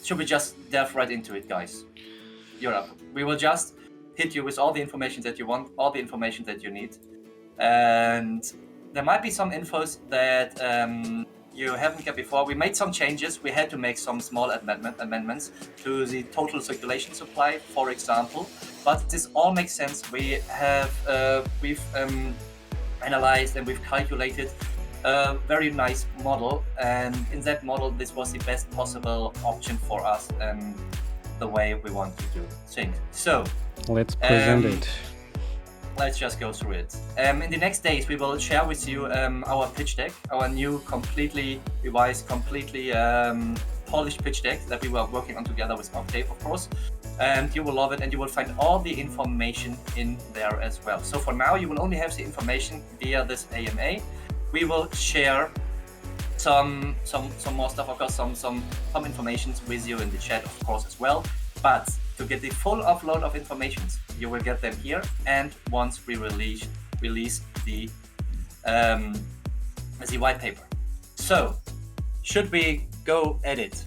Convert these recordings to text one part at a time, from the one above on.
should we just delve right into it, guys? You're up. We will just hit you with all the information that you want, all the information that you need. And there might be some infos that you haven't got before. We made some changes. We had to make some small amendments to the total circulation supply, for example. But this all makes sense. We've analyzed and we've calculated a very nice model, and in that model, this was the best possible option for us and the way we want to do things. So let's present it. Let's just go through it. In the next days, we will share with you our pitch deck, our new completely revised, completely polished pitch deck that we were working on together with Octave, of course. And you will love it, and you will find all the information in there as well. So for now, you will only have the information via this AMA. We will share some more stuff, of course, some information with you in the chat, of course, as well. But to get the full upload of information, you will get them here, and once we release the white paper. So, should we go edit?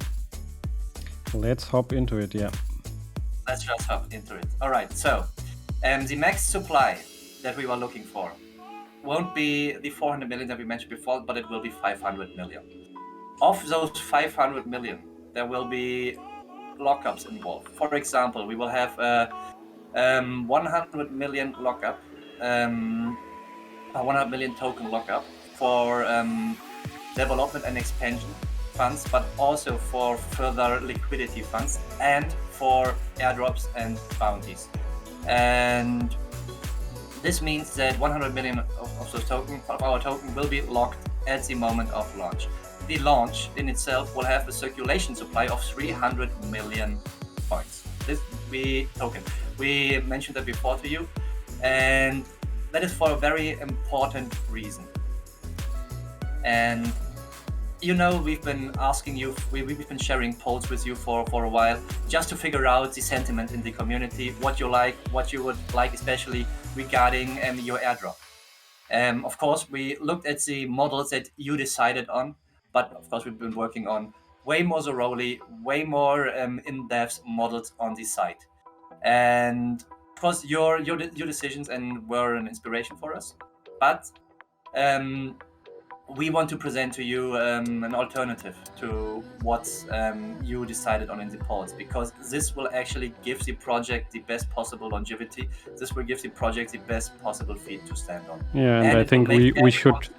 Let's hop into it, yeah. Let's just hop into it. All right, so the max supply that we were looking for won't be the 400 million that we mentioned before, but it will be 500 million. Of those 500 million, there will be lockups involved. For example, we will have 100 million lockup, 100 million token lockup for development and expansion funds, but also for further liquidity funds and for airdrops and bounties. And this means that 100 million of our token will be locked at the moment of launch. The launch in itself will have a circulation supply of 300 million points. We mentioned that before to you, and that is for a very important reason. And you know, we've been asking you, we've been sharing polls with you for a while, just to figure out the sentiment in the community, what you like, what you would like, especially regarding your airdrop. Of course, we looked at the models that you decided on, but of course, we've been working on way more thoroughly, way more in-depth models on the site. And of course, your decisions and were an inspiration for us. But we want to present to you an alternative to what you decided on in the polls, because this will actually give the project the best possible longevity. This will give the project the best possible feet to stand on. Yeah, and I think we should...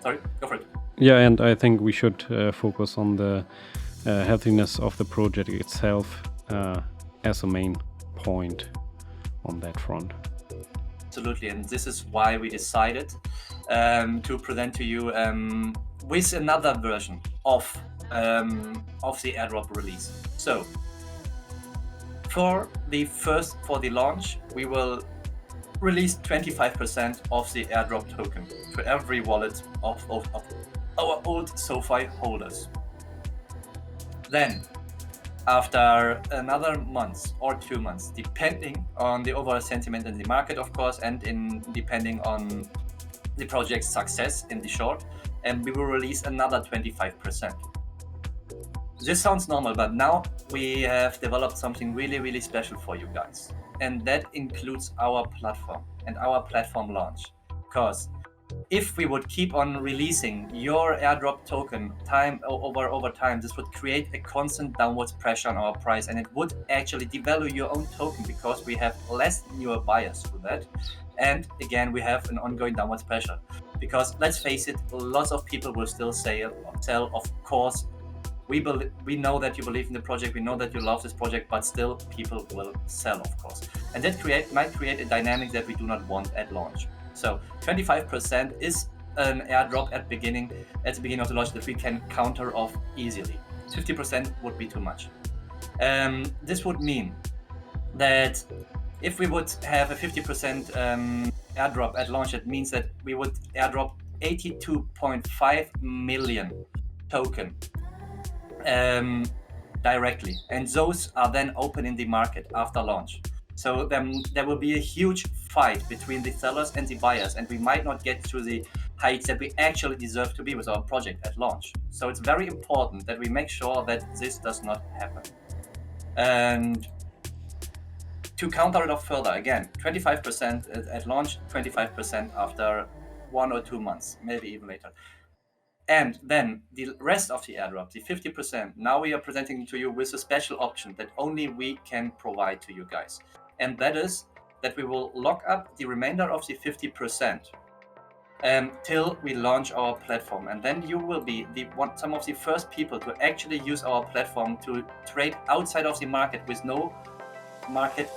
Sorry, go for it. Yeah, and I think we should focus on the healthiness of the project itself as a main point on that front. Absolutely, and this is why we decided to present to you with another version of the airdrop release. So for the launch, we will release 25% of the airdrop token to every wallet of our old SoFi holders. Then, after another month or 2 months, depending on the overall sentiment in the market, of course, and depending on the project's success in the short, and we will release another 25%. This sounds normal, but now we have developed something really, really special for you guys. And that includes our platform and our platform launch. Because if we would keep on releasing your airdrop token over time, this would create a constant downwards pressure on our price, and it would actually devalue your own token because we have less newer buyers through that. And again, we have an ongoing downwards pressure because, let's face it, lots of people will still sell. Of course, we know that you believe in the project, we know that you love this project, but still people will sell, of course. And that might create a dynamic that we do not want at launch. So 25% is an airdrop at the beginning of the launch that we can counter off easily. 50% would be too much. This would mean that if we would have a 50% airdrop at launch, it means that we would airdrop 82.5 million token directly, and those are then open in the market after launch. So then there will be a huge fight between the sellers and the buyers, and we might not get to the heights that we actually deserve to be with our project at launch. So it's very important that we make sure that this does not happen. And to counter it off further, again, 25% at launch, 25% after 1 or 2 months, maybe even later. And then the rest of the airdrop, the 50%, now we are presenting to you with a special option that only we can provide to you guys. And that is that we will lock up the remainder of the 50% till we launch our platform. And then you will be some of the first people to actually use our platform to trade outside of the market with no market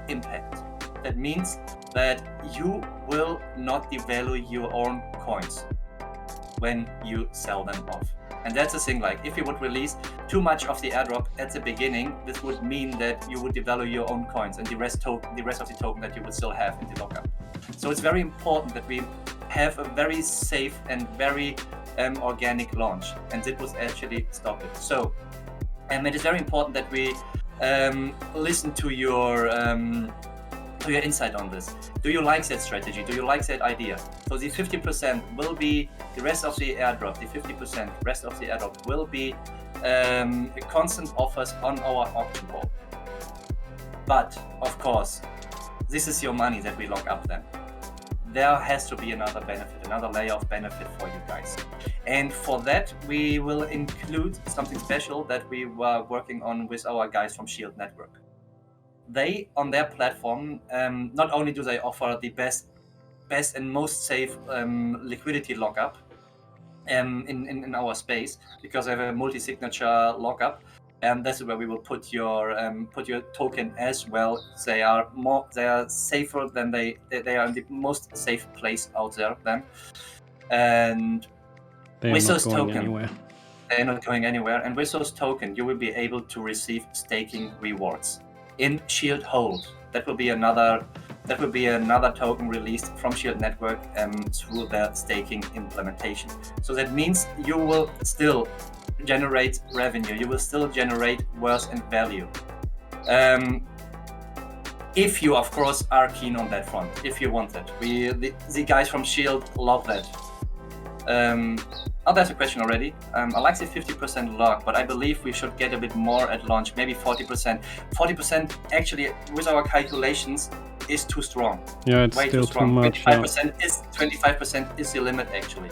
impact. That means that you will not devalue your own coins when you sell them off. And that's the thing, like if you would release too much of the airdrop at the beginning, this would mean that you would devalue your own coins and the rest of the token that you would still have in the lockup. So it's very important that we have a very safe and very organic launch, and it was actually stopped it. So it is very important that we listen to your insight on this. Do you like that strategy? Do you like that idea? So the 50% will be the rest of the airdrop. The 50% rest of the airdrop will be constant offers on our auction board. But of course, this is your money that we lock up then. There has to be another benefit, another layer of benefit for you guys. And for that, we will include something special that we were working on with our guys from Shield-Network. They, on their platform, not only do they offer the best and most safe liquidity lockup in our space, because they have a multi-signature lockup, and that's where we will put your token as well. They are safer than they are in the most safe place out there then. And with those tokens, they're not going anywhere. And with those tokens, you will be able to receive staking rewards in Shield Hold. That will be another token released from Shield-Network through their staking implementation. So that means you will still generate revenue, you will still generate worth and value. If you, of course, are keen on that front, if you want that. The guys from Shield love that. There's a question already. I like the 50% lock, but I believe we should get a bit more at launch, maybe 40%. 40% actually, with our calculations, is too strong. Yeah, it's way still too strong. 25% is the limit actually.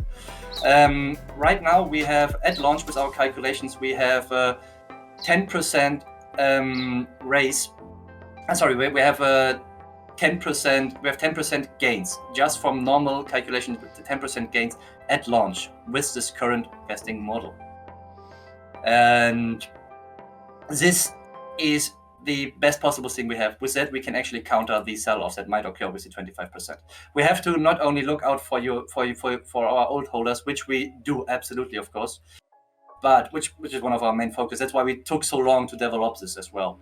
Right now we have at launch with our calculations we have 10% raise. We have 10%. We have 10% gains just from normal calculations. 10% gains at launch with this current vesting model, and this is the best possible thing we have. With that, we can actually counter the sell-offs that might occur with the 25%. We have to not only look out for our old holders, which we do absolutely, of course, but which is one of our main focus. That's why we took so long to develop this as well.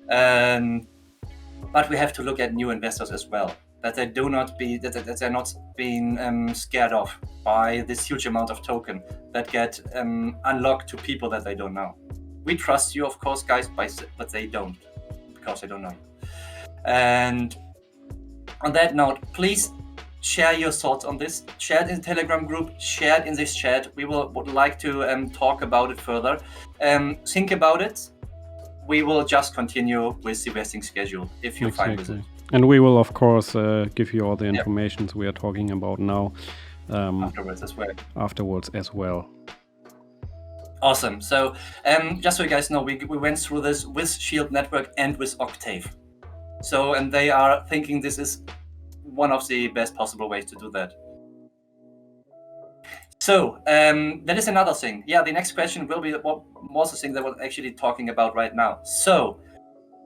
But we have to look at new investors as well, that they're not being scared off by this huge amount of token that get unlocked to people that they don't know. We trust you, of course, guys, but they don't, because they don't know you. And on that note, please share your thoughts on this. Share it in the Telegram group. Share it in this chat. We would like to talk about it further. Think about it. We will just continue with the vesting schedule if you're fine with it. And we will, of course, give you all the information we are talking about now. Afterwards as well. Awesome. So just so you guys know, we went through this with Shield-Network and with Octave. So, and they are thinking this is one of the best possible ways to do that. So that is another thing. Yeah, the next question will be what was the thing that we're actually talking about right now. So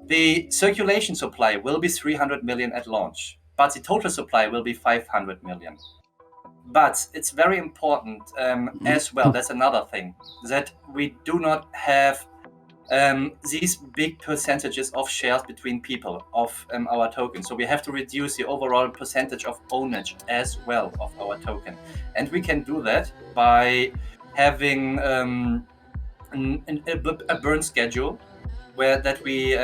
the circulation supply will be 300 million at launch, but the total supply will be 500 million. But it's very important as well, that's another thing, that we do not have these big percentages of shares between people of our token. So we have to reduce the overall percentage of ownage as well of our token. And we can do that by having a burn schedule that we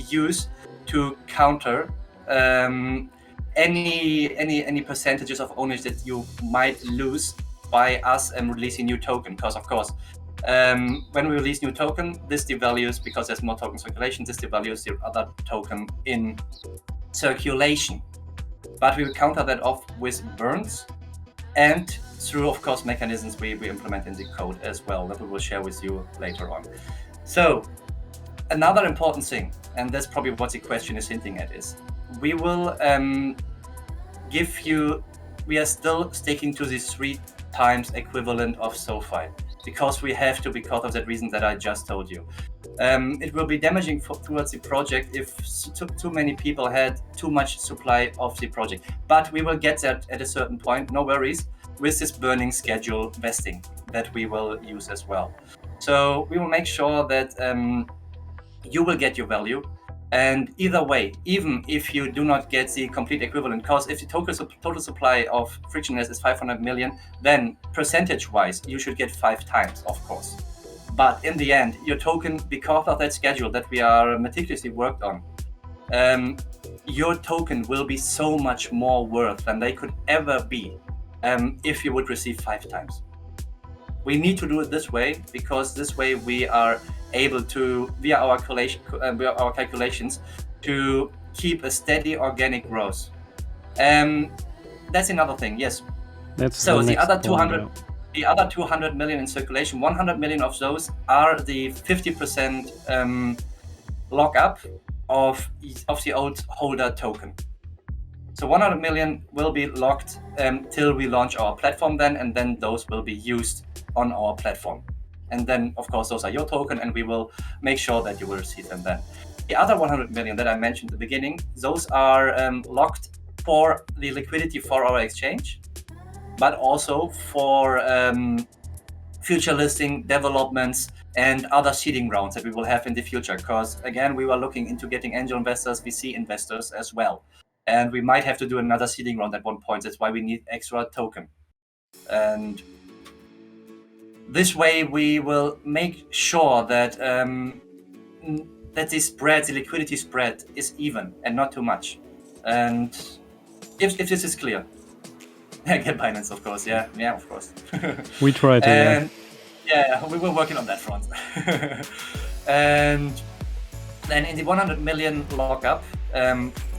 use to counter any percentages of ownership that you might lose by us releasing new token, because of course when we release new token, this devalues, because there's more token circulation, this devalues the other token in circulation. But we will counter that off with burns and through, of course, mechanisms we implement in the code as well that we will share with you later on. So another important thing, and that's probably what the question is hinting at, is we will give you, we are still sticking to the 3 times equivalent of SoFi, because we have to, because of that reason that I just told you. It will be damaging towards the project if too many people had too much supply of the project. But we will get that at a certain point, no worries, with this burning schedule vesting that we will use as well. So we will make sure that you will get your value. And either way, even if you do not get the complete equivalent, because if the total supply of Frictionless is 500 million, then percentage-wise, you should get 5 times, of course. But in the end, your token, because of that schedule that we are meticulously worked on, your token will be so much more worth than they could ever be if you would receive 5 times. We need to do it this way, because this way we are able to, via our calculations, to keep a steady organic growth. That's another thing, yes. So the other 200, yeah. The other 200 million in circulation, 100 million of those are the 50% lockup of the old holder token. So 100 million will be locked till we launch our platform then, and then those will be used on our platform. And then, of course, those are your token, and we will make sure that you will receive them then. The other 100 million that I mentioned at the beginning, those are locked for the liquidity for our exchange, but also for future listing developments and other seeding rounds that we will have in the future. Because again, we were looking into getting angel investors, VC investors as well. And we might have to do another seeding round at one point. That's why we need extra token. And this way we will make sure that that the liquidity spread is even and not too much. And if this is clear, get Binance, of course. Yeah, of course. We try to. And yeah, we were working on that front. And then in the 100 million lockup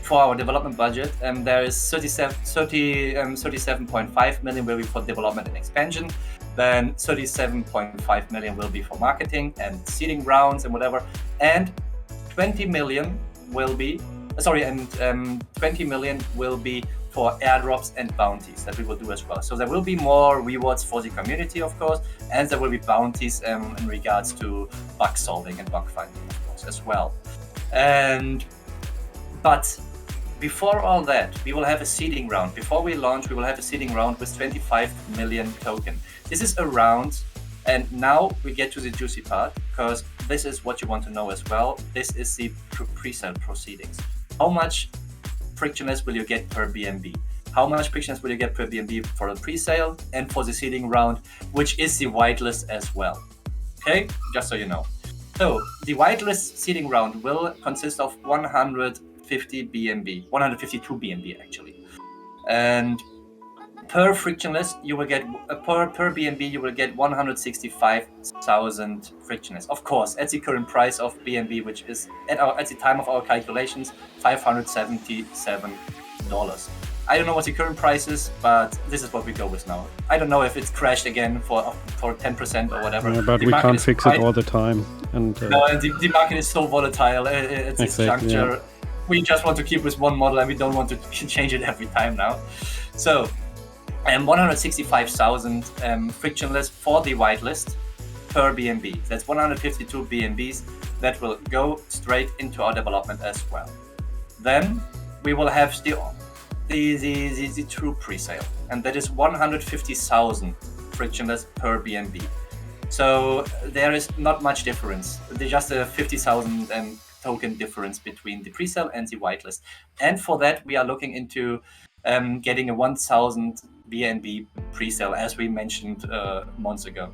for our development budget, there is 37.5 million will be for development and expansion. Then 37.5 million will be for marketing and seeding rounds and whatever. And 20 million will be, 20 million will be for airdrops and bounties that we will do as well. So there will be more rewards for the community, of course, and there will be bounties in regards to bug solving and bug finding, of course, as well. But before all that, we will have a seeding round. Before we launch, we will have a seeding round with 25 million token. This is a round, and now we get to the juicy part, because this is what you want to know as well. This is the pre-sale proceedings. How much Frictionless will you get per BNB? How much Frictionless will you get per BNB for the pre-sale and for the seeding round, which is the whitelist as well? Okay, just so you know. So the whitelist seeding round will consist of 150 BNB, 152 BNB actually. And per Frictionless, you will get per BNB you will get 165,000 Frictionless. Of course, at the current price of BNB, which is at the time of our calculations, $577. I don't know what the current price is, but this is what we go with now. I don't know if it's crashed again for 10% or whatever. Yeah, but we can't fix it all the time. And no, the market is so volatile at this juncture. Yeah. We just want to keep with one model, and we don't want to change it every time now. So. 165,000 Frictionless for the whitelist per BNB. That's 152 BNBs that will go straight into our development as well. Then we will have the true pre-sale, and that is 150,000 Frictionless per BNB. So there is not much difference. There's just a 50,000 token difference between the pre-sale and the whitelist. And for that, we are looking into getting a 1,000 BNB pre-sale, as we mentioned months ago.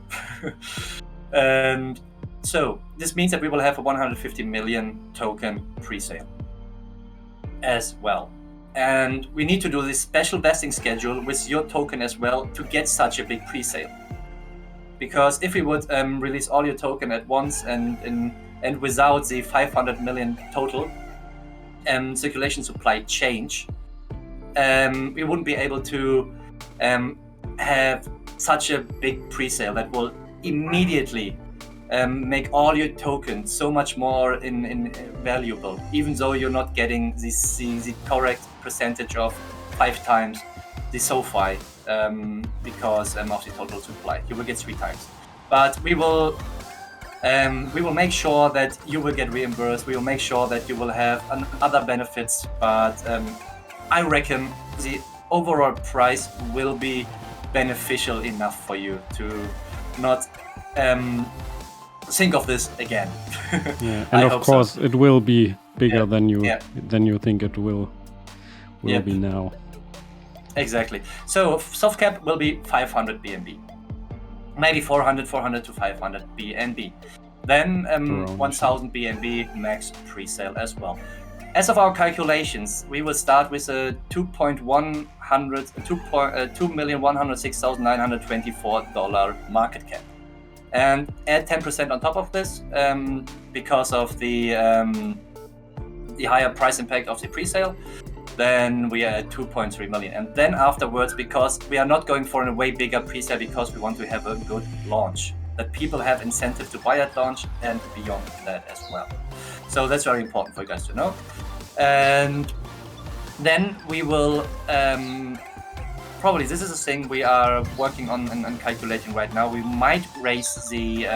And so this means that we will have a 150 million token pre-sale as well. And we need to do this special vesting schedule with your token as well to get such a big pre-sale. Because if we would release all your token at once and without the 500 million total circulation supply change, we wouldn't be able to have such a big pre-sale that will immediately make all your tokens so much more in valuable, even though you're not getting the correct percentage of 5 times the SoFi because of the total supply. You will get 3 times, but we will make sure that you will get reimbursed. We will make sure that you will have other benefits, but I reckon the overall price will be beneficial enough for you to not think of this again. Yeah, and of course so. It will be bigger than you think it will be now. Exactly. So soft cap will be 500 BNB, maybe 400 to 500 BNB. Then 1000 BNB max pre-sale as well. As of our calculations, we will start with a $2,106,924 market cap, and add 10% on top of this because of the higher price impact of the pre-sale. Then we are at 2.3 million, and then afterwards, because we are not going for a way bigger pre-sale, because we want to have a good launch, that people have incentive to buy at launch and beyond that as well. So that's very important for you guys to know. And then we will probably, this is a thing we are working on and calculating right now. We might raise the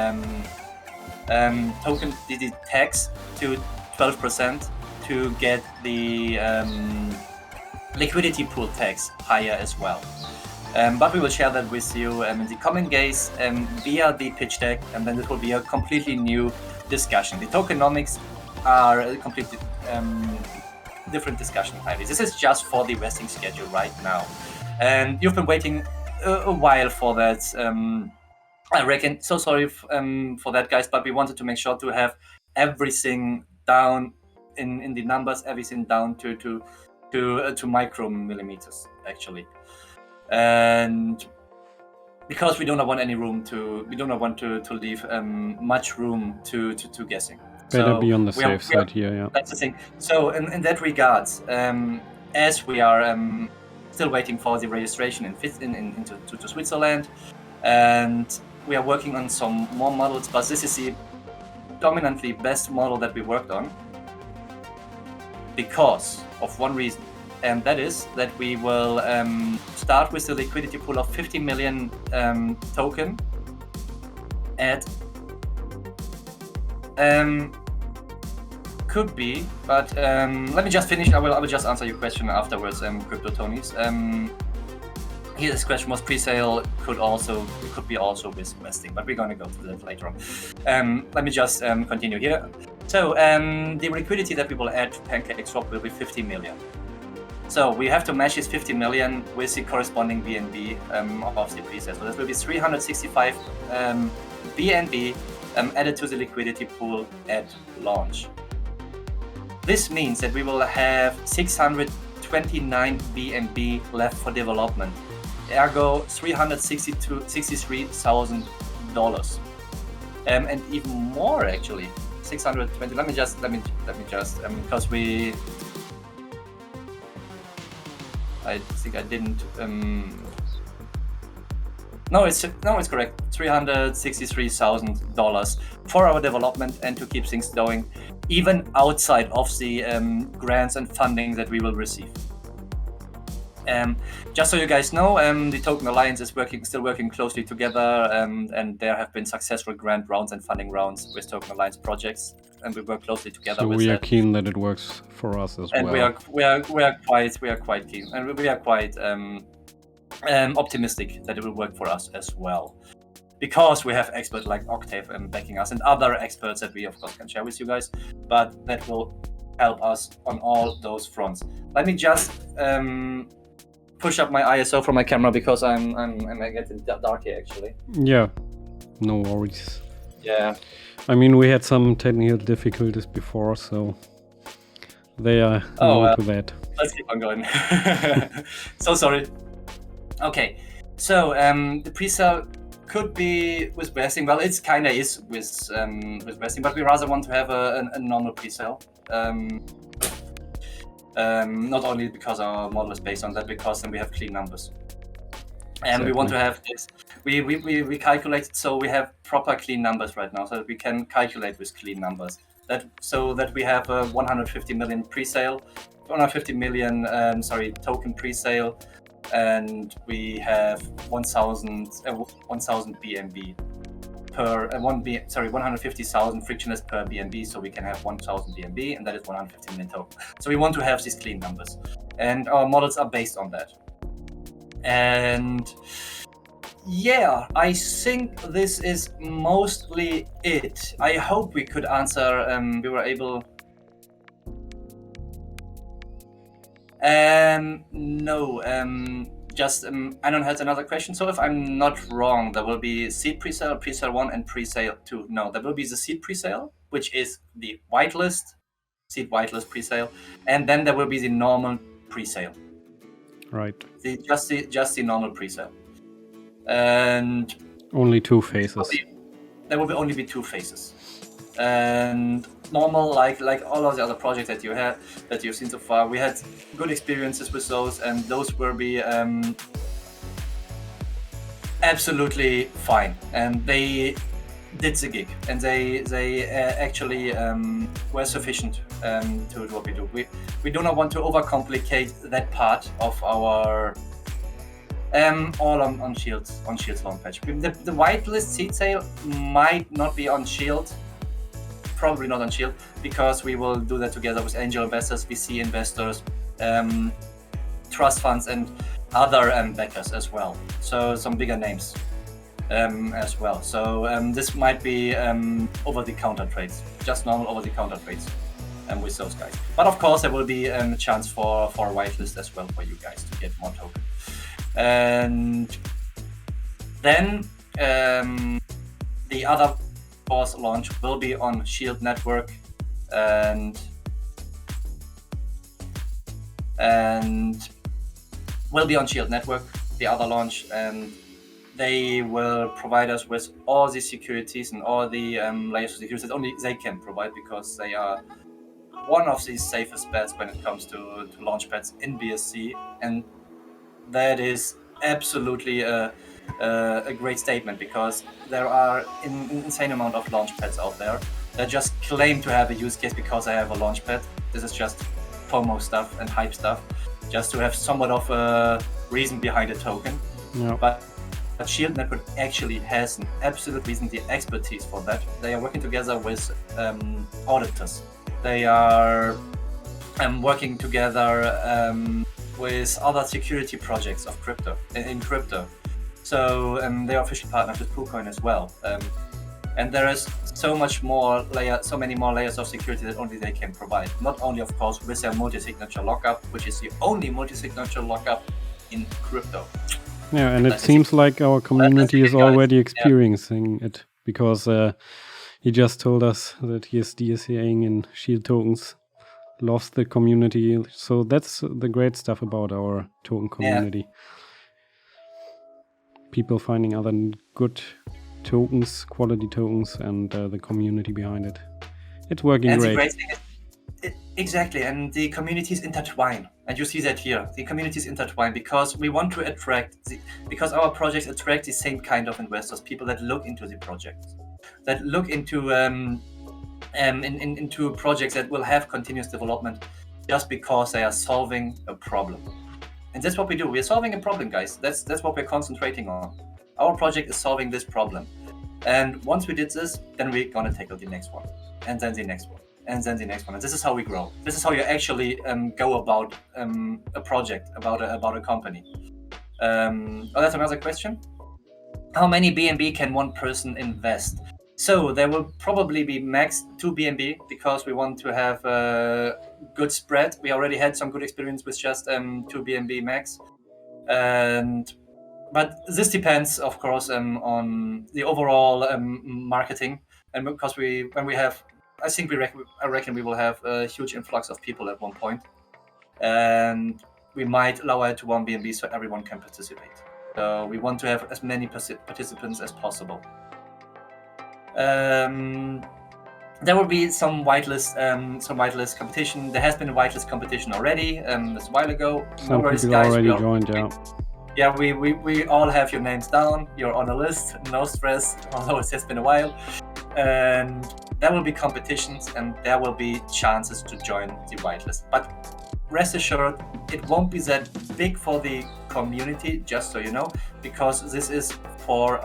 token the tax to 12% to get the liquidity pool tax higher as well. But we will share that with you in the coming days via the pitch deck, and then it will be a completely new discussion. The tokenomics are a completely different discussion entirely. This is just for the vesting schedule right now, and you've been waiting a while for that. I reckon. So sorry for that, guys, but we wanted to make sure to have everything down in the numbers, everything down to micromillimeters actually. And because we do not want any room we do not want to leave much room to guessing. Better be on the safe side here, yeah. That's the thing. So in that regards, as we are still waiting for the registration into Switzerland, and we are working on some more models, but this is the dominantly best model that we worked on because of one reason. And that is that we will start with the liquidity pool of 50 million token at could be, but let me just finish. I will just answer your question afterwards, Crypto Tonys. Here this question was pre-sale could be also with vesting, but we're going to go to that later on. Let me just continue here. So the liquidity that we will add to PancakeSwap will be 50 million. So we have to match this 50 million with the corresponding BNB of the pre-sale. So this will be 365 BNB added to the liquidity pool at launch. This means that we will have 629 BNB left for development, ergo $363,000, and even more actually, 620. Let me just because I think I didn't. No, it's correct. $363,000 for our development and to keep things going, even outside of the grants and funding that we will receive. Just so you guys know, the Token Alliance is still working closely together, and there have been successful grant rounds and funding rounds with Token Alliance projects, and we work closely together. So we are keen that it works for us as well. And we are quite keen, and we are quite optimistic that it will work for us as well, because we have experts like Octave backing us and other experts that we of course can share with you guys, but that will help us on all those fronts. Let me just push up my ISO from my camera because I'm getting dark here actually. Yeah, no worries. Yeah. I mean, we had some technical difficulties before, so they are known to that. Let's keep on going. So sorry. Okay, so the presale could be with vesting. Well, it's kind of is with vesting, but we rather want to have a normal presale. Not only because our model is based on that, because then we have clean numbers. And we want to have this. We calculate so we have proper clean numbers right now, so that we can calculate with clean numbers. So that we have a 150 million presale, 150 million token presale, and we have 1,000 BNB per 150,000 frictionless per BNB, so we can have 1,000 BNB, and that is 150 million token. So we want to have these clean numbers, and our models are based on that. And yeah, I think this is mostly it. I hope we could answer. We were able. No. Just Anon has another question. So if I'm not wrong, there will be seed presale, presale 1, and presale 2. No, there will be the seed presale, which is the whitelist, seed whitelist presale, and then there will be the normal presale. Right. Just the normal presale. And only 2 phases. There will only be 2 phases. And normal, like all of the other projects that you've seen so far, we had good experiences with those, and those will be absolutely fine. And they did the gig, and they actually were sufficient to do what we do. We do not want to overcomplicate that part of our all on Shield's launch page. The whitelist seed sale might not be on Shield. Probably not on Shield, because we will do that together with angel investors, VC investors, trust funds, and other backers as well. So some bigger names as well. So this might be over-the-counter trades, just normal over-the-counter trades with those guys. But of course, there will be a chance for a whitelist as well for you guys to get more token. And then the other course launch will be on Shield Network, and will be on Shield Network, the other launch, and they will provide us with all the securities and all the layers of securities that only they can provide, because they are one of the safest bets when it comes to launch pads in BSC, and that is absolutely a great statement, because there are an insane amount of launch pads out there that just claim to have a use case because they have a launch pad. This is just FOMO stuff and hype stuff, just to have somewhat of a reason behind a token. Yeah. But Shield Network actually has an absolute reason, the expertise for that. They are working together with auditors. They are working together with other security projects of crypto in crypto. So they are official partners with KuCoin as well. And there is so many more layers of security that only they can provide. Not only, of course, with their multi-signature lockup, which is the only multi-signature lockup in crypto. Yeah, and it seems like our community is already experiencing it, because he just told us that he is DSCAing in Shield tokens, loves the community. So that's the great stuff about our token community. Yeah. People finding other good tokens, quality tokens, and the community behind it. It's working great. The great thing is, exactly, and the communities intertwine. And you see that here. The communities intertwine because we want to attract, because our projects attract the same kind of investors, people that look into the project, that look into into projects that will have continuous development just because they are solving a problem. And that's what we do. We are solving a problem, guys. That's what we're concentrating on. Our project is solving this problem. And once we did this, then we're gonna tackle the next one, and then the next one, and then the next one. And this is how we grow. This is how you actually go about a project, about a company. That's another question. How many BNB can one person invest? So there will probably be max 2 BNB, because we want to have a good spread. We already had some good experience with just 2 BNB max. But this depends, of course, on the overall marketing, and because I reckon we will have a huge influx of people at one point, and we might lower it to 1 BNB so everyone can participate. So we want to have as many participants as possible. There will be some whitelist competition. There has been a whitelist competition already. That's a while ago. Some people guys, already joined. Yeah, we all have your names down. You're on a list. No stress. Although it has been a while, and there will be competitions and there will be chances to join the whitelist. But rest assured, it won't be that big for the community. Just so you know, because this is for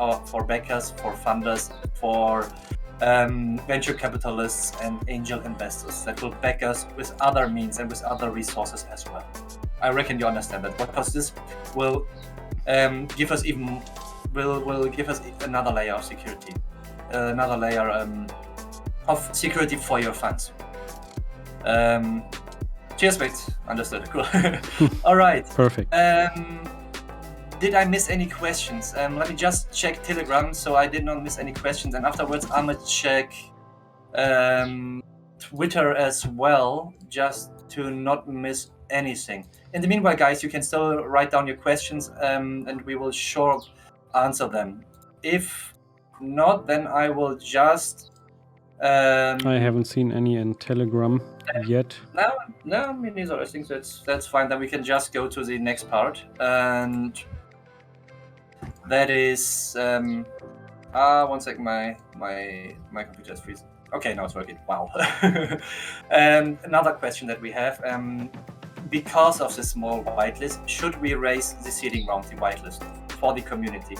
backers, for funders, for venture capitalists and angel investors that will back us with other means and with other resources as well. I reckon you understand that, because this will give us another layer of security, another layer of security for your funds. Cheers, mate. Understood. Cool. All right. Perfect. Did I miss any questions? Let me just check Telegram, so I did not miss any questions. And afterwards, I'm gonna check Twitter as well, just to not miss anything. In the meanwhile, guys, you can still write down your questions, and we will sure answer them. If not, then I will just... I haven't seen any in Telegram yet. No, me neither. I think that's fine. Then we can just go to the next part, and that is 1 sec. My computer is freezing. Okay, now it's working. Wow. Another question that we have, because of the small whitelist, should we raise the seeding round, the whitelist, for the community?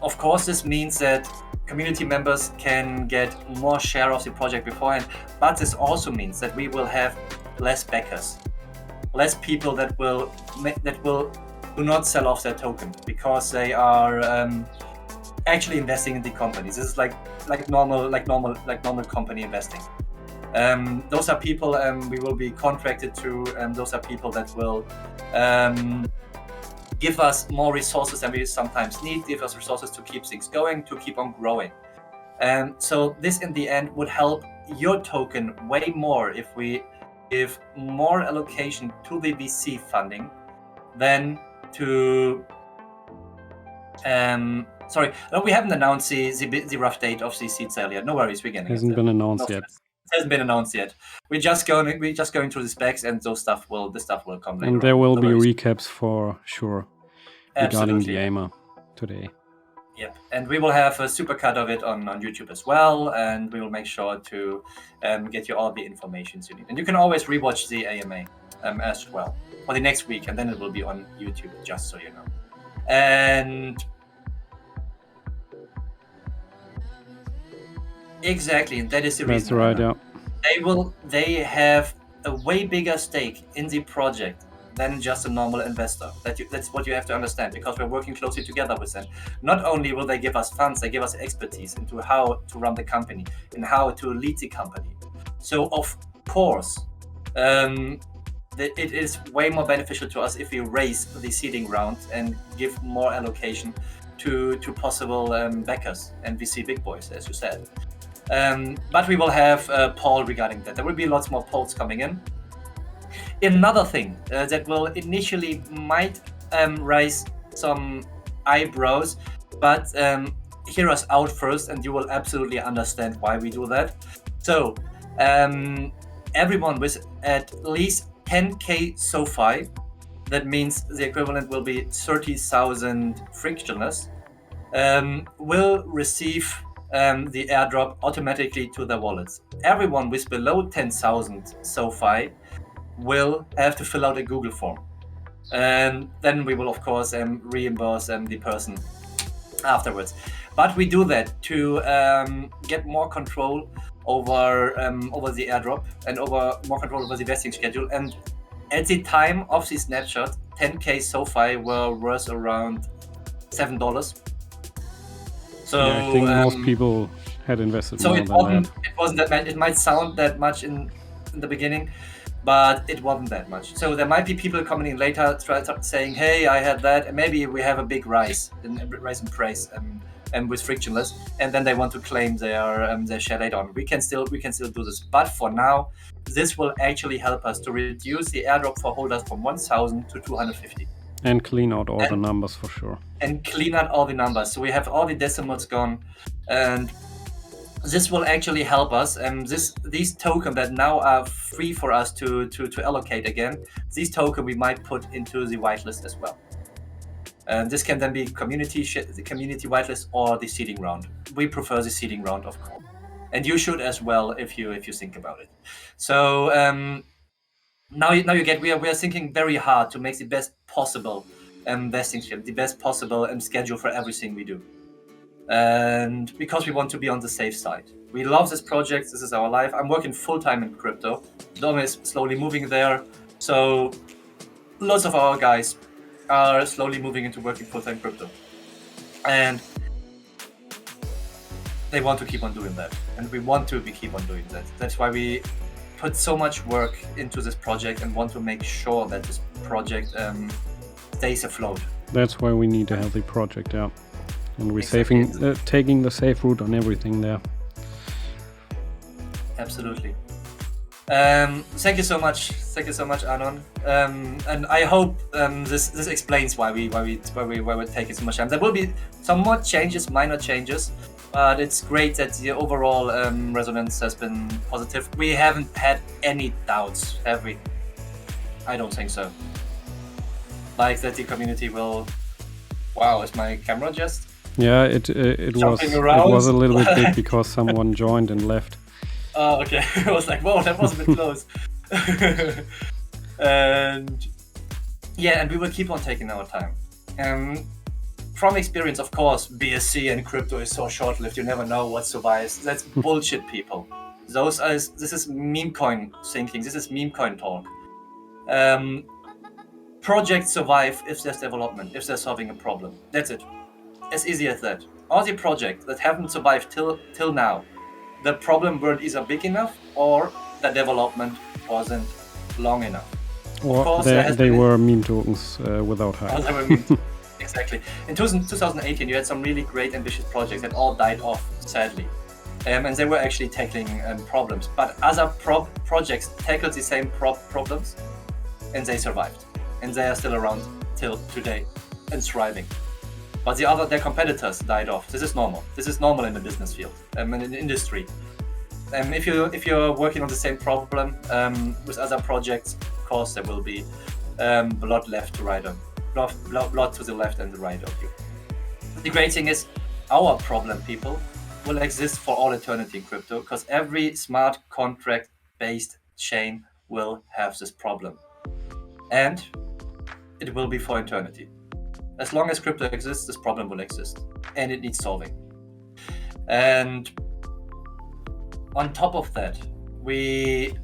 Of course, this means that community members can get more share of the project beforehand, but this also means that we will have less backers, less people that will do not sell off their token because they are actually investing in the companies. This is like normal company investing. Those are people we will be contracted to, and those are people that will give us more resources than we sometimes need, give us resources to keep things going, to keep on growing. So this in the end would help your token way more if we give more allocation to the VC funding than to... sorry, no, we haven't announced the rough date of the seed sale yet. No worries, we're getting it. Hasn't been announced yet. It hasn't been announced yet. We're just going through the specs, and this stuff will come later. And there will be recaps for sure regarding the AMA today. Yep, and we will have a supercut of it on YouTube as well, and we will make sure to get you all the information you need. And you can always rewatch the AMA as well for the next week, and then it will be on YouTube, just so you know. And exactly, and that is the reason. That's right, yeah. They have a way bigger stake in the project than just a normal investor. That's what you have to understand, because we're working closely together with them. Not only will they give us funds, they give us expertise into how to run the company and how to lead the company. So of course, it is way more beneficial to us if we raise the seeding round and give more allocation to possible backers and VC big boys, as you said. But we will have a poll regarding that. There will be lots more polls coming in. Another thing that will initially might raise some eyebrows, but hear us out first and you will absolutely understand why we do that. So everyone with at least 10k SoFi, that means the equivalent will be 30,000 frictionless, will receive the airdrop automatically to their wallets. Everyone with below 10,000 SoFi will have to fill out a Google form. And then we will, of course, reimburse the person afterwards. But we do that to get more control over the airdrop and more control over the vesting schedule. And at the time of the snapshot, 10k SoFi were worth around $7. So yeah, I think most people had invested more than that. It wasn't that much. It might sound that much in the beginning, but it wasn't that much. So there might be people coming in later saying, hey, I had that, and maybe we have a big rise in price with Frictionless, and then they want to claim their share later on. We can still do this, but for now, this will actually help us to reduce the airdrop for holders from 1,000 to 250. And clean out all the numbers for sure. And clean out all the numbers. So we have all the decimals gone, and this will actually help us. And these tokens that now are free for us to allocate again, these tokens we might put into the whitelist as well. And this can then be the community whitelist or the seeding round. We prefer the seeding round, of course, and you should as well if you think about it. So now you get we are thinking very hard to make the best possible vesting schedule, the best possible schedule for everything we do. And because we want to be on the safe side. We love this project. This is our life. I'm working full-time in crypto. Dom is slowly moving there. So lots of our guys are slowly moving into working full-time crypto. And they want to keep on doing that. And we want to keep on doing that. That's why we put so much work into this project and want to make sure that this project stays afloat. That's why we need a healthy project, yeah. And we're taking the safe route on everything there. Absolutely. Thank you so much, Anon. And I hope this explains why we're taking so much time. There will be some more changes, minor changes, but it's great that the overall resonance has been positive. We haven't had any doubts, have we? I don't think so. Like that the community will. Wow, is my camera just? Yeah, it was a little bit big because someone joined and left. Oh, okay. I was like, whoa, that was a bit close. And we will keep on taking our time. From experience, of course, BSC and crypto is so short-lived. You never know what survives. That's bullshit, people. This is meme coin thinking. This is meme coin talk. Projects survive if there's development, if they're solving a problem. That's it. As easy as that. All the projects that haven't survived till now, the problem weren't either big enough or the development wasn't long enough. Or they were meme tokens without hype. They were meme exactly. In 2018, you had some really great ambitious projects that all died off, sadly. And they were actually tackling problems. But other projects tackled the same problems and they survived. And they are still around till today and thriving. But their competitors died off. This is normal. This is normal in the business field and in the industry. If you're working on the same problem with other projects, of course there will be blood left to right of blood to the left and the right of you. The great thing is our problem, people, will exist for all eternity in crypto because every smart contract-based chain will have this problem, and it will be for eternity. As long as crypto exists, this problem will exist, and it needs solving. And on top of that, we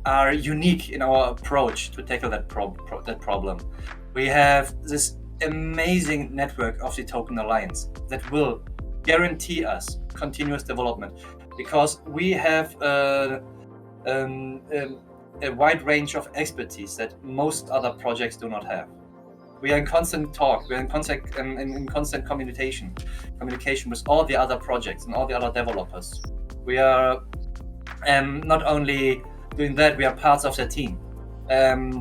are unique in our approach to tackle that problem. We have this amazing network of the Token Alliance that will guarantee us continuous development, because we have a wide range of expertise that most other projects do not have. We are in constant talk, we are in constant communication with all the other projects and all the other developers. We are not only doing that, we are parts of their team.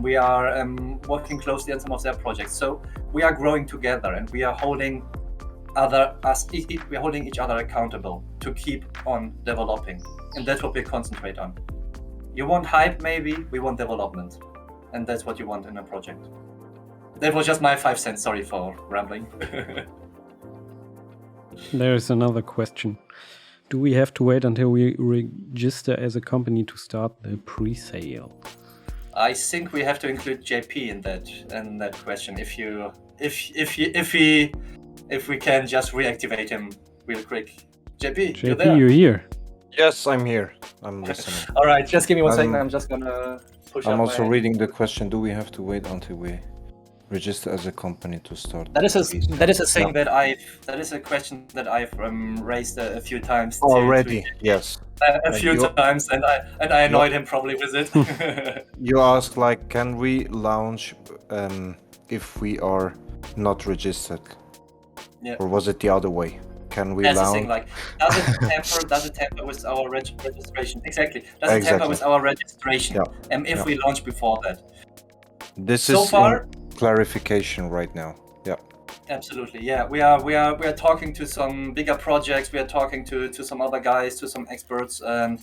We are working closely on some of their projects. So we are growing together, and we are holding each other accountable to keep on developing. And that's what we concentrate on. You want hype, maybe, we want development. And that's what you want in a project. That was just my 5 cents, sorry for rambling. There is another question. Do we have to wait until we register as a company to start the pre-sale? I think we have to include JP in that question. If we can just reactivate him real quick. JP, you're there? You're here. Yes, I'm here. I'm listening. All right, just give me 1 second. I'm just gonna push. I'm also reading the question. Do we have to wait until we register as a company to start? That is a thing that is a question that I've raised a few times. Already, yes. A few times, and I annoyed him probably with it. You ask, like, can we launch if we are not registered? Yeah. Or was it the other way? Can we That's the launch? thing. Like, does it tamper with our registration? Exactly. Does it tamper with our registration? Yeah. If we launch before that. This So is far, in clarification right now. Yeah. absolutely. Yeah, we are talking to some bigger projects. We are talking to some other guys, to some experts, and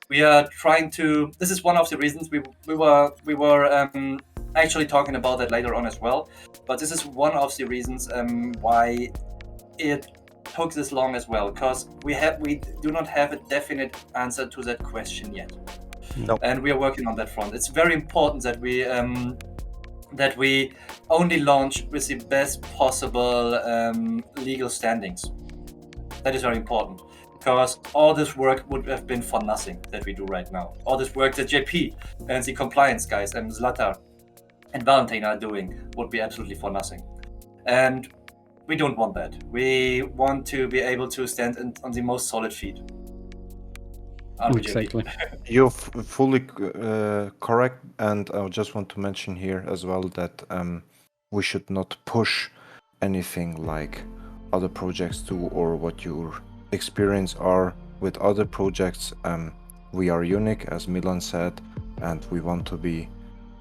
we are trying to. This is one of the reasons we were actually talking about that later on as well. But this is one of the reasons why it took this long as well, because we do not have a definite answer to that question yet. Nope. And we are working on that front. It's very important that we only launch with the best possible legal standings. That is very important, because all this work would have been for nothing that we do right now. All this work that JP and the compliance guys and Zlatar and Valentin are doing would be absolutely for nothing. And we don't want that. We want to be able to stand on the most solid feet. Exactly. You're fully correct, and I just want to mention here as well that we should not push anything like other projects do, or what your experience are with other projects. We are unique, as Milan said, and we want to be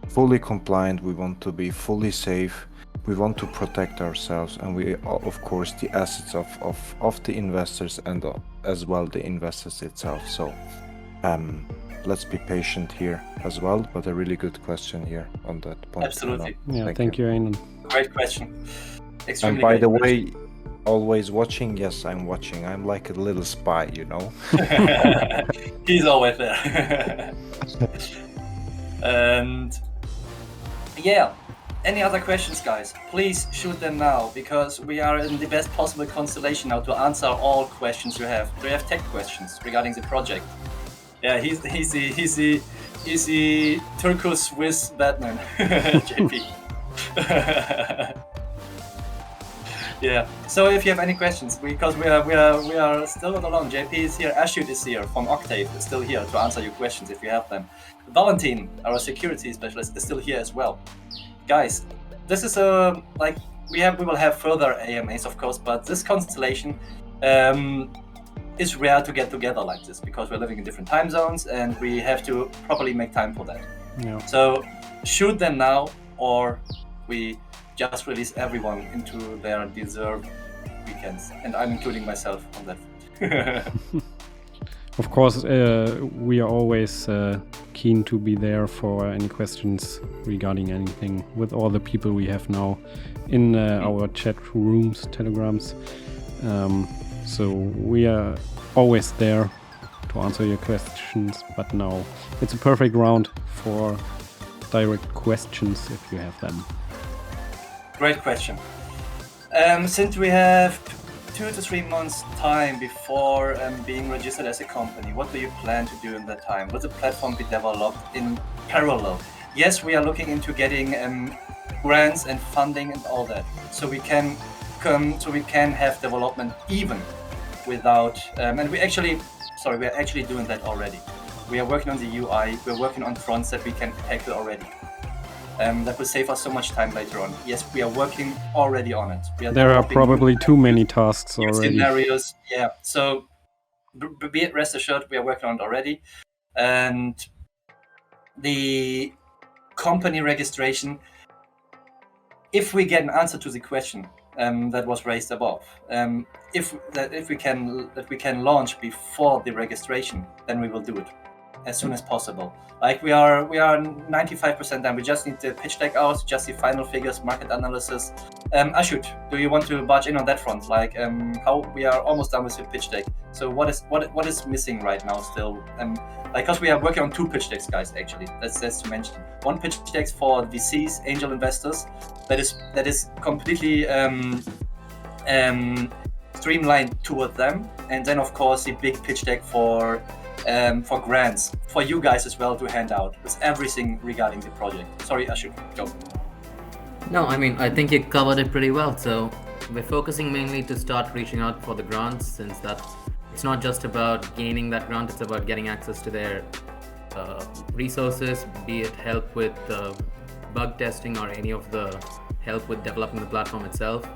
fully compliant. We want to be fully safe. We want to protect ourselves, and we, of course, the assets of the investors, and as well the investors itself. So let's be patient here as well. But a really good question here on that point. Absolutely. Yeah, thank you, Einan. Great question. Extremely. And by the question. way, always watching. Yes, I'm watching. I'm like a little spy, you know. He's always there. And yeah. Any other questions, guys? Please shoot them now, because we are in the best possible constellation now to answer all questions you have. Do you have tech questions regarding the project? Yeah, he's the Turco-Swiss Batman, JP. Yeah. So if you have any questions, because we are still not alone. JP is here. Ashut is here from Octave. Is still here to answer your questions if you have them. Valentin, our security specialist, is still here as well. Guys, this is we will have further AMAs, of course, but this constellation is rare to get together like this, because we're living in different time zones and we have to properly make time for that. Yeah. So shoot them now, or we just release everyone into their deserved weekends, and I'm including myself on that. Of course, we are always keen to be there for any questions regarding anything with all the people we have now in our chat rooms, telegrams. So we are always there to answer your questions, but now it's a perfect round for direct questions if you have them. Great question. Since we have 2 to 3 months time before being registered as a company, what do you plan to do in that time? Will the platform be developed in parallel? Yes, we are looking into getting grants and funding and all that, so we can have development even without. And we are actually doing that already. We are working on the UI. We're working on fronts that we can tackle already. That will save us so much time later on. Yes, we are working already on it. There are probably too many tasks already. Scenarios, yeah. So be it rest assured, we are working on it already. And the company registration, if we get an answer to the question that was raised above, if we can launch before the registration, then we will do it as soon as possible. Like we are 95% done. We just need the pitch deck out, just the final figures, market analysis. Ashut, do you want to barge in on that front? Like how we are almost done with the pitch deck. So what is missing right now still? Because we are working on 2 pitch decks, guys. Actually, that's to mention. 1 pitch deck for VCs, angel investors. That is completely streamlined toward them, and then of course the big pitch deck for grants for you guys as well to hand out with everything regarding the project. Sorry, Ashut, go. No, I mean, I think you covered it pretty well. So we're focusing mainly to start reaching out for the grants, since that it's not just about gaining that grant, it's about getting access to their resources, be it help with bug testing or any of the help with developing the platform itself.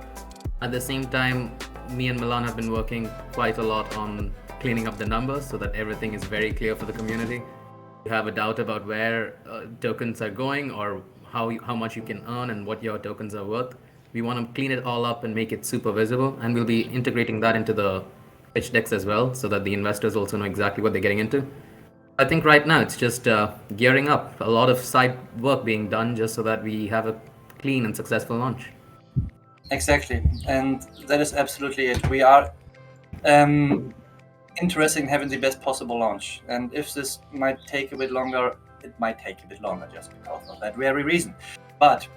At the same time, me and Milan have been working quite a lot on cleaning up the numbers so that everything is very clear for the community. If you have a doubt about where tokens are going or how much you can earn and what your tokens are worth, we want to clean it all up and make it super visible, and we'll be integrating that into the pitch decks as well so that the investors also know exactly what they're getting into. I think right now it's just gearing up, a lot of side work being done just so that we have a clean and successful launch. Exactly, and that is absolutely it. We are interested in having the best possible launch, and if this might take a bit longer, it might take a bit longer just because of that very reason. But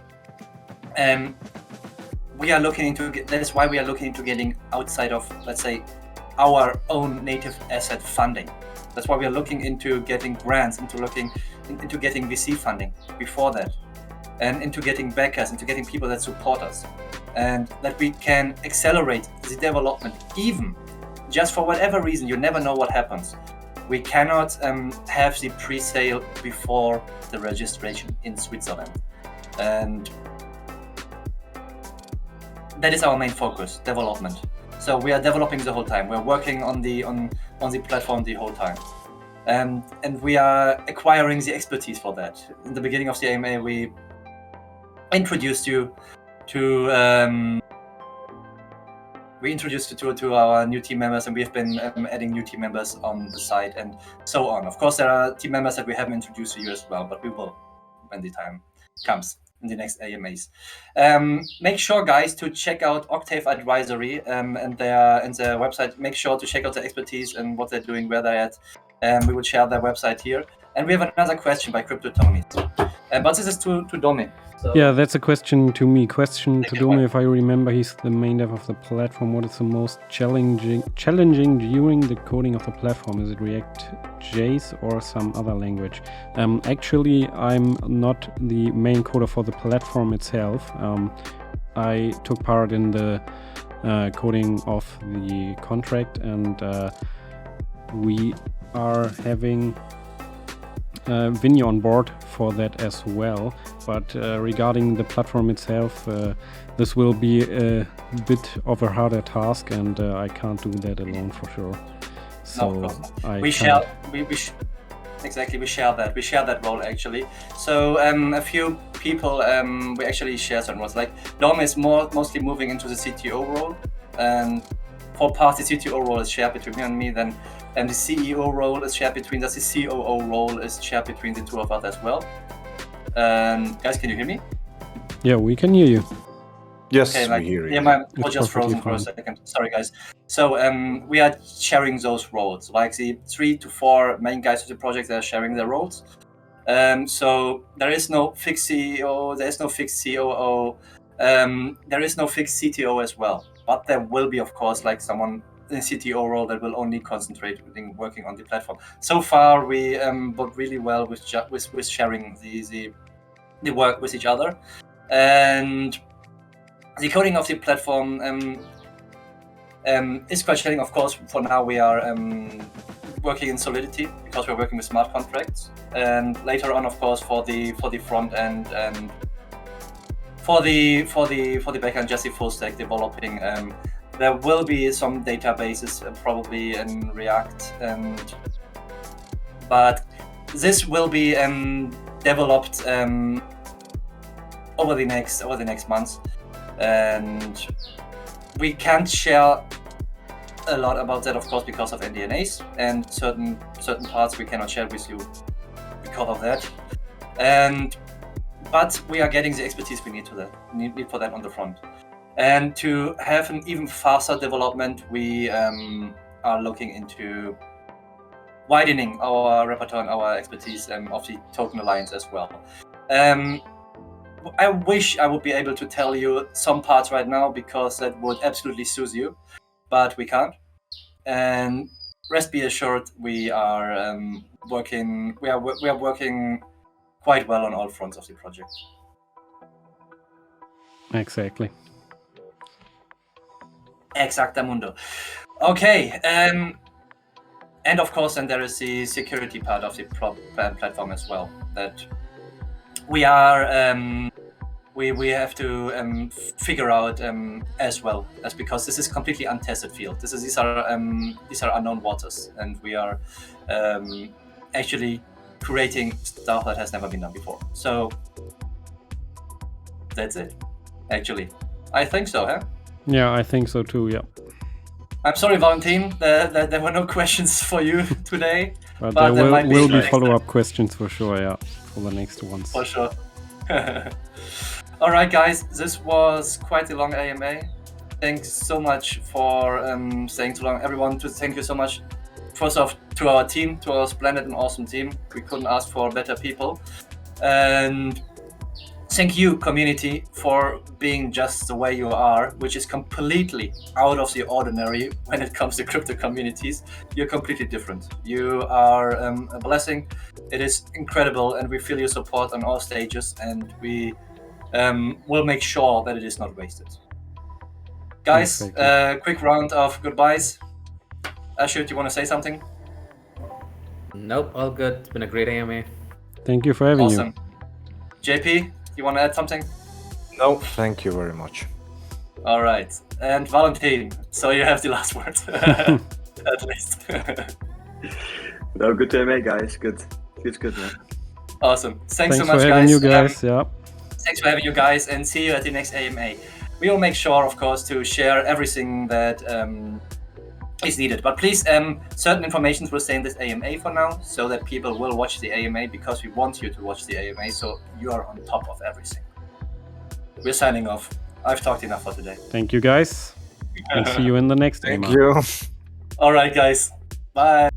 we are looking into, that is why we are looking into getting outside of, let's say, our own native asset funding. That's why we are looking into getting grants, into getting VC funding before that, and into getting backers, into getting people that support us, and that we can accelerate the development. Even just for whatever reason, you never know what happens. We cannot have the pre-sale before the registration in Switzerland, and that is our main focus: development. So we are developing the whole time. We're working on the platform the whole time, and we are acquiring the expertise for that. In the beginning of the AMA, we introduced you to our new team members, and we have been adding new team members on the site and so on. Of course, there are team members that we haven't introduced to you as well, but we will when the time comes in the next AMAs. Make sure, guys, to check out Octave Advisory and their website. Make sure to check out their expertise and what they're doing, where they're at. We will share their website here. And we have another question by Crypto Tony. But this is to Domi. So, yeah, that's a question to me. Question to Domi, if I remember, he's the main dev of the platform. What is the most challenging during the coding of the platform? Is it React.js or some other language? Actually, I'm not the main coder for the platform itself. I took part in the coding of the contract, and we are having Vinny on board for that as well. But regarding the platform itself, this will be a bit of a harder task, and I can't do that alone for sure. So we share that role actually. So a few people we actually share certain roles. Like Dom is mostly moving into the CTO role, and for parts the CTO role is shared between me and me. Then the CEO role is shared between us. The COO role is shared between the two of us as well. Guys, can you hear me? Yeah, we can hear you. Yes, okay, we hear you. Yeah, my was just frozen for a second. Sorry, guys. So we are sharing those roles. Like the 3 to 4 main guys of the project, they are sharing their roles. So there is no fixed CEO, there is no fixed COO, there is no fixed CTO as well. But there will be, of course, like someone in a CTO role that will only concentrate on working on the platform. So far, we work really well with sharing the work with each other, and the coding of the platform is quite challenging. Of course, for now we are working in Solidity because we're working with smart contracts, and later on, of course, for the front end and for the back end, just the full stack developing. There will be some databases probably in React, but this will be developed over the next months, and we can't share a lot about that, of course, because of NDAs, and certain parts we cannot share with you because of that. But we are getting the expertise we need for that on the front. And to have an even faster development, we are looking into widening our repertoire and our expertise of the Token Alliance as well. I wish I would be able to tell you some parts right now, because that would absolutely soothe you, but we can't. And rest be assured, we are working. We are working quite well on all fronts of the project. Exactly. Exactamundo. Okay, and of course, then there is the security part of the platform as well. That we are we have to figure out as well, as because this is completely untested field. These are unknown waters, and we are actually creating stuff that has never been done before. So that's it. Actually, I think so, huh? Yeah, I think so too. Yeah. I'm sorry, Valentin, that there were no questions for you today. But But there might will be next follow-up questions for sure. Yeah, for the next ones. For sure. All right, guys, this was quite a long AMA. Thanks so much for staying too long. Everyone, thank you so much. First off, to our team, to our splendid and awesome team. We couldn't ask for better people. And thank you, community, for being just the way you are, which is completely out of the ordinary when it comes to crypto communities. You're completely different. You are a blessing. It is incredible, and we feel your support on all stages, and we will make sure that it is not wasted. Guys, quick round of goodbyes. Asher, do you want to say something? Nope, all good. It's been a great AMA. Thank you for having Awesome. JP, you want to add something? No, thank you very much. All right. And Valentin, so you have the last word, at least. No, good AMA, guys. Good. It's good, man. Awesome. Thanks so for much, having guys. you guys. Yeah. Thanks for having you guys, and see you at the next AMA. We will make sure, of course, to share everything that is needed. But please, certain information will stay in this AMA for now, so that people will watch the AMA, because we want you to watch the AMA, so you are on top of everything. We're signing off. I've talked enough for today. Thank you, guys. And see you in the next AMA. Thank you. All right, guys. Bye.